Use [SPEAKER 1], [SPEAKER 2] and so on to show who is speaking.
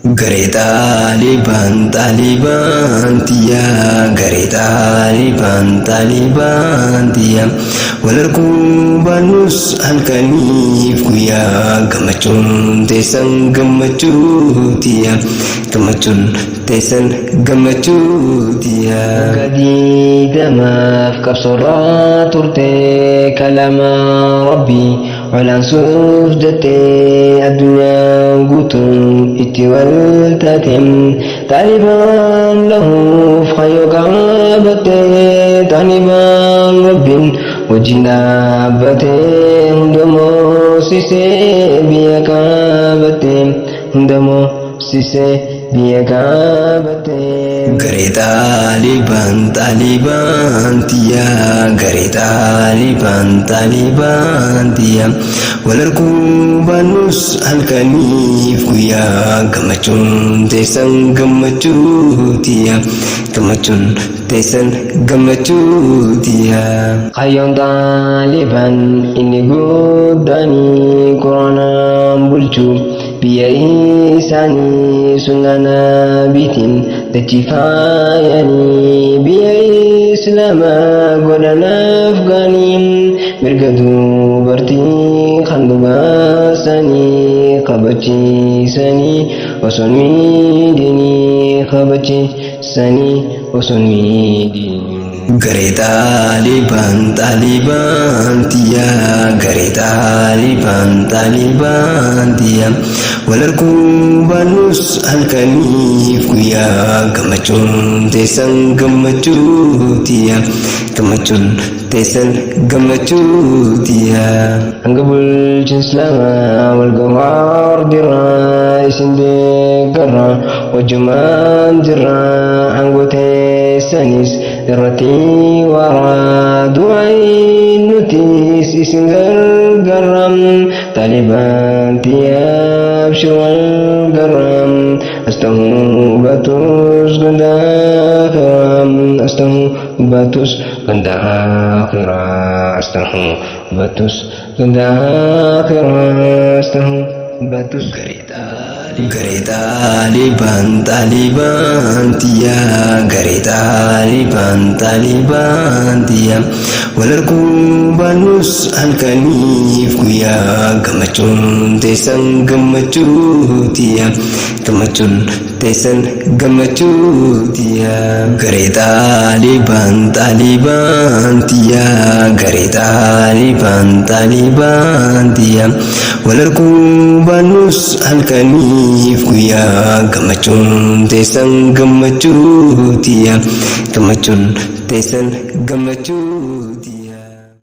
[SPEAKER 1] Garee Taalibaan tiyaa, garee Taalibaan tiyaa. Wal arguu baannus halkaniif guyyaa, gammachuun teessan gammachuu tiyaa, gammachuun teessan gammachuu tiyaa. Gadii damaaf qabsoorraa turte kalama Rabbii. Walaan suuf jettee addunyaan guutuun itti wal taateen Taalibaan lahuuf hayyoo qabattee Taalibaan Rabbiin wajjin dhaabbattee hunda moosisee biyya qabattee hunda moosisee biyya qabattee. Garee Taalibaan tiyaa, garee Taalibaan tiyaa. Wal arguu baannus halkaniif guyyaa, gammachuun teessan gammachuu tiyaa, gammachuun teessan gammachuu tiyaa. Hayyoon Taalibaan inni guddaanii Quraanaan bulchuu biyya isaanii sunnaa nabiitiin dachifaayanii biyya islaamaa godhanaaf gaanii mirga dubartii kan dhugaasanii kabachiisanii osoo miidhinii kabachiisanii osoo miidhinii. Garee Taalibaan tiyaa, garee Taalibaan tiyaa. Wal arguu baannus halkaniif guyyaa, gammachuun teessan gammachuu tiyaa, gammachuun teessan gammachuu tiyaa. Hanga bulchiinsa islaamaa wal gahaa dirraa isin deeggarraa wajjumaan jirraa hangoo teessanis irratti waraa du'aayin nutis isin gargaaram Taalibaan tiyaa abshir wal gargaram astahuu batus ganda akhiram astahuu batus ganda akhiram astahuu batus ganda akhiram astahuu batus. Garee Taalibaan tiyaa, garee Taalibaan tiyaa. Wal arguu baannus halkaniif guyyaa, gammachuun teessan gammachuu tiyaa, gammachuun teessan gammachuu tiyaa. Garee Taalibaan tiyaa, garee Taalibaan tiyaa. Wal arguu baannus halkaniif guyyaa, gammachuun teessan gammachuu tiyaa, gammachuun teessan gammachuu tiyaa.